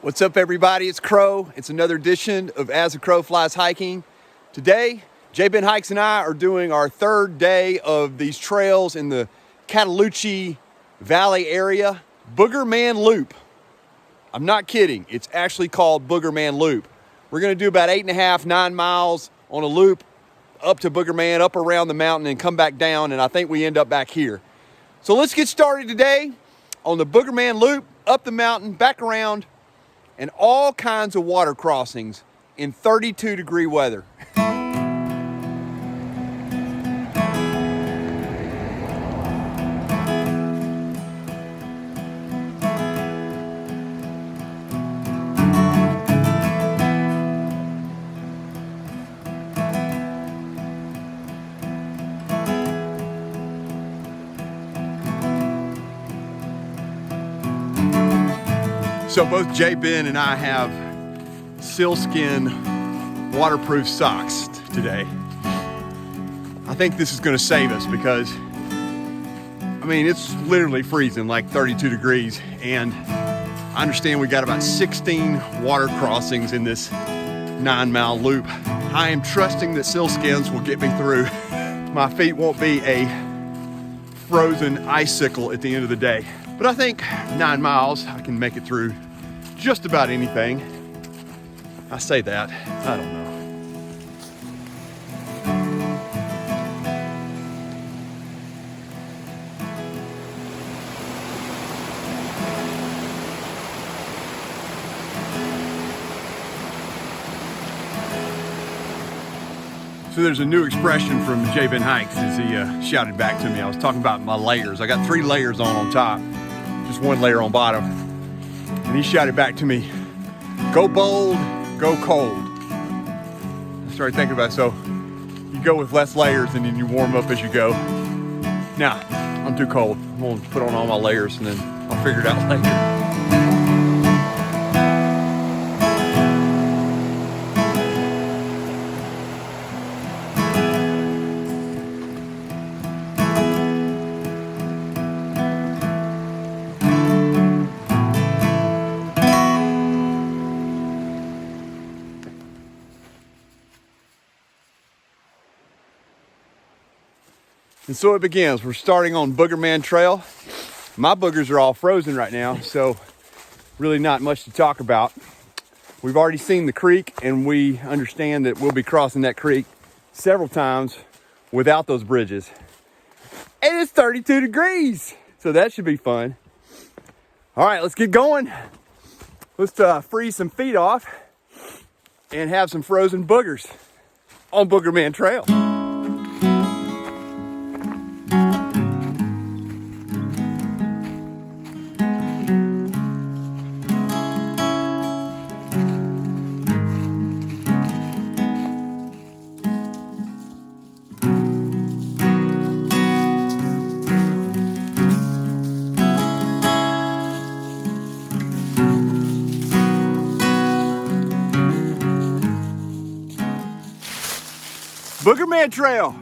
What's up, everybody? It's Crow. It's another edition of As a Crow Flies Hiking. Today, JBenHikes and I are doing our third day of these trails in the Cataloochee Valley area. Boogerman Loop. I'm not kidding. It's actually called Boogerman Loop. We're going to do about 8.5, 9 miles on a loop up to Boogerman, up around the mountain, and come back down, and I think we end up back here. So let's get started today on the Boogerman Loop, up the mountain, back around, and all kinds of water crossings in 32-degree weather. So both JBen and I have sealskin waterproof socks today. I think this is going to save us because, I mean, it's literally freezing, like 32 degrees. And I understand we got about 16 water crossings in this 9-mile loop. I am trusting that sealskins will get me through. My feet won't be a frozen icicle at the end of the day. But I think 9 miles, I can make it through just about anything. I say that, I don't know. So there's a new expression from JBenHikes as he shouted back to me. I was talking about my layers. I got 3 layers on top, just 1 layer on bottom. And he shouted back to me, go bold, go cold. I started thinking about it. So you go with less layers and then you warm up as you go. Nah, I'm too cold. I'm gonna put on all my layers and then I'll figure it out later. And so it begins. We're starting on Boogerman Trail. My boogers are all frozen right now, so really not much to talk about. We've already seen the creek, and we understand that we'll be crossing that creek several times without those bridges. And it's 32 degrees, so that should be fun. All right, let's get going. Let's freeze some feet off and have some frozen boogers on Boogerman Trail. Boogerman Trail.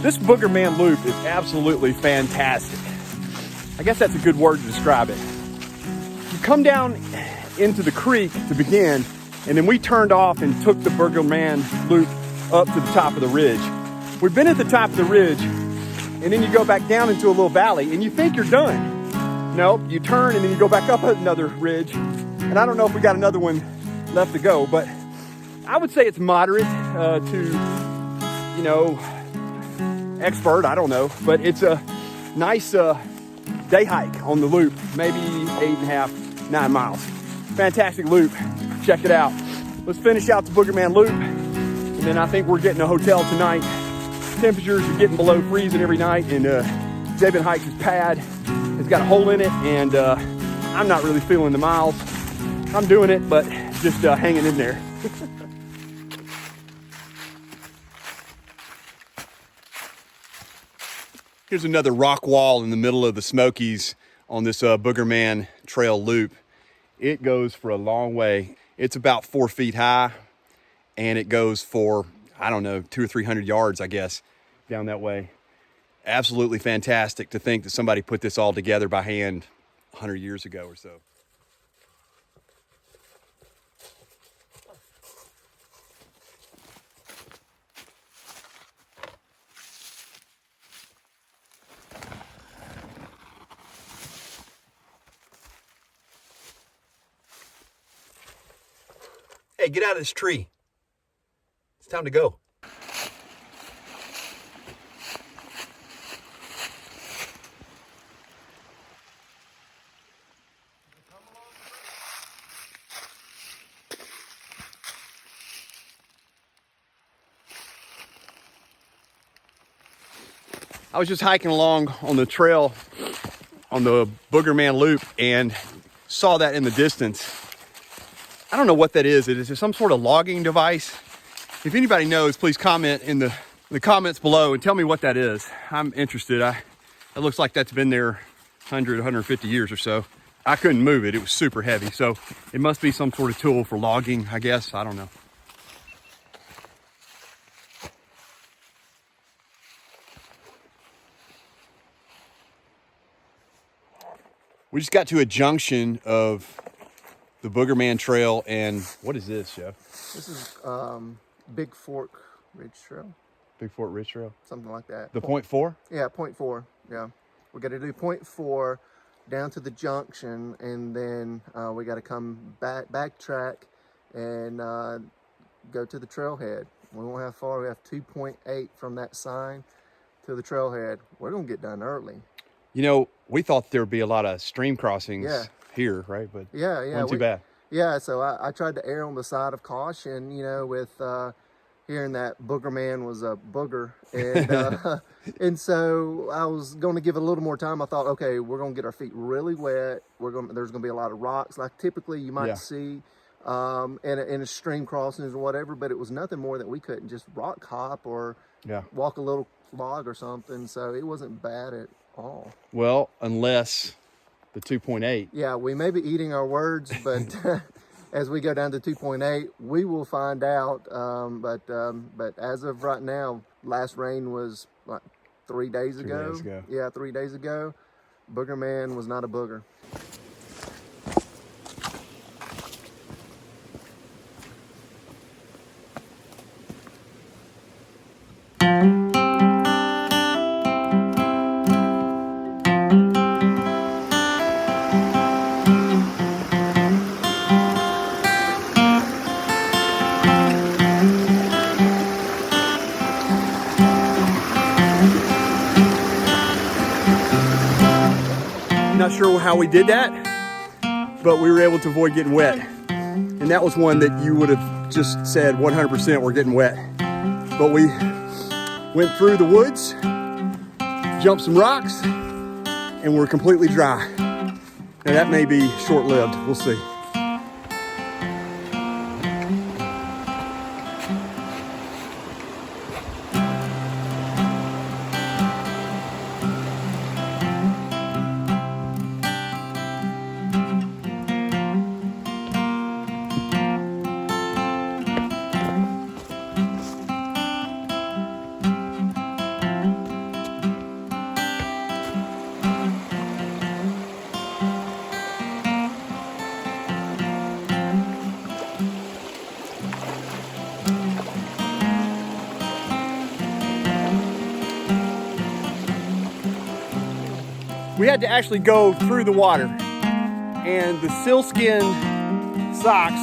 This Boogerman Loop is absolutely fantastic. I guess that's a good word to describe it. You come down into the creek to begin, and then we turned off and took the Boogerman Loop up to the top of the ridge. We've been at the top of the ridge, and then you go back down into a little valley, and you think you're done. No, you turn, and then you go back up another ridge, and I don't know if we got another one left to go, but I would say it's moderate to, expert, I don't know, but it's a nice day hike on the loop, maybe 8.5, 9 miles. Fantastic loop, check it out. Let's finish out the Boogerman loop, and then I think we're getting a hotel tonight. Temperatures are getting below freezing every night, and JBenHikes' pad has got a hole in it, and I'm not really feeling the miles. I'm doing it, but just hanging in there. Here's another rock wall in the middle of the Smokies on this Boogerman Trail loop. It goes for a long way. It's about 4 feet high, and it goes for, I don't know, 200 or 300 yards, I guess, down that way. Absolutely fantastic to think that somebody put this all together by hand 100 years ago or so. Hey, get out of this tree. It's time to go. I was just hiking along on the trail on the Boogerman loop and saw that in the distance. I don't know what that is. Is it some sort of logging device? If anybody knows, please comment in the comments below and tell me what that is. I'm interested. It looks like that's been there 100, 150 years or so. I couldn't move it. It was super heavy. So it must be some sort of tool for logging, I guess. I don't know. We just got to a junction of the Boogerman Trail, and what is this, Jeff? This is Big Fork Ridge Trail. Big Fork Ridge Trail? Something like that. The point 4? Yeah, point 4. Yeah. We got to do point 4 down to the junction, and then we got to come backtrack and go to the trailhead. We won't have far. We have 2.8 from that sign to the trailhead. We're going to get done early. You know, we thought there would be a lot of stream crossings here, right? But yeah, wasn't too bad. Yeah, so I tried to err on the side of caution, you know, with hearing that Boogerman was a booger. And, and so I was going to give it a little more time. I thought, okay, we're going to get our feet really wet. There's going to be a lot of rocks, like typically you might see in a stream crossings or whatever, but it was nothing more that we couldn't just rock hop or walk a little log or something. So it wasn't bad at all. Well, unless the 2.8. Yeah, we may be eating our words, but as we go down to 2.8, we will find out. But as of right now, last rain was like 3 days ago. 3 days ago. Yeah, 3 days ago. Boogerman was not a booger. Not sure how we did that, but we were able to avoid getting wet. And that was one that you would have just said 100% we're getting wet. But we went through the woods, jumped some rocks, and we're completely dry. Now that may be short-lived, we'll see. We had to actually go through the water, and the sealskin socks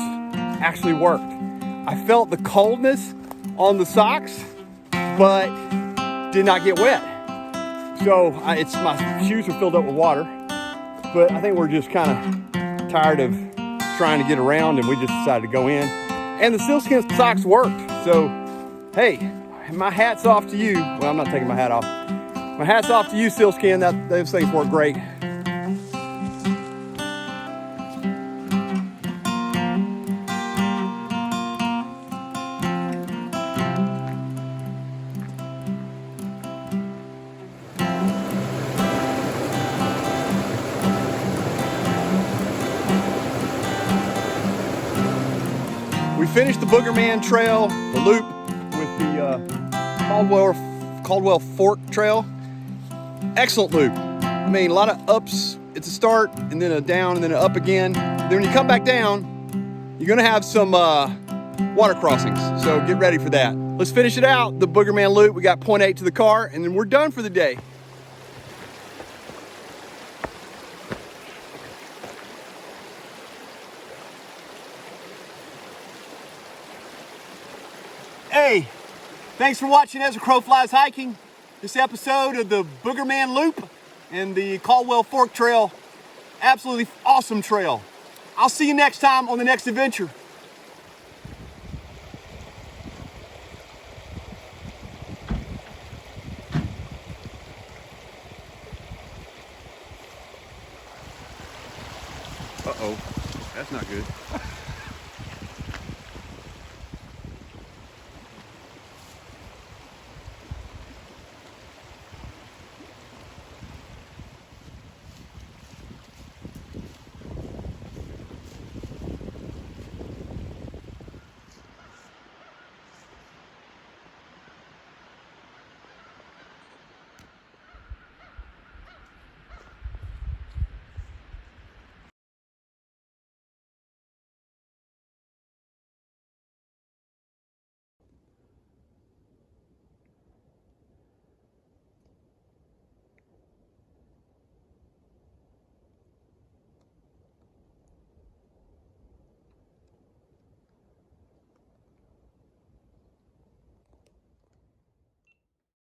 actually worked. I felt the coldness on the socks, but did not get wet. So my shoes are filled up with water, but I think we're just kind of tired of trying to get around, and we just decided to go in. And the sealskin socks worked. So, hey, my hat's off to you. Well, I'm not taking my hat off. My hat's off to you, sealskin. Those things work great. We finished the Boogerman Trail, the loop, with the Caldwell Fork Trail. Excellent loop. I mean, a lot of ups at the start, and then a down, and then an up again. Then when you come back down, you're gonna have some water crossings, so get ready for that. Let's finish it out, the Boogerman loop. We got 0.8 to the car, and then we're done for the day. Hey, thanks for watching As a Crow Flies Hiking. This episode of the Boogerman Loop and the Caldwell Fork Trail. Absolutely awesome trail. I'll see you next time on the next adventure. Uh-oh, that's not good.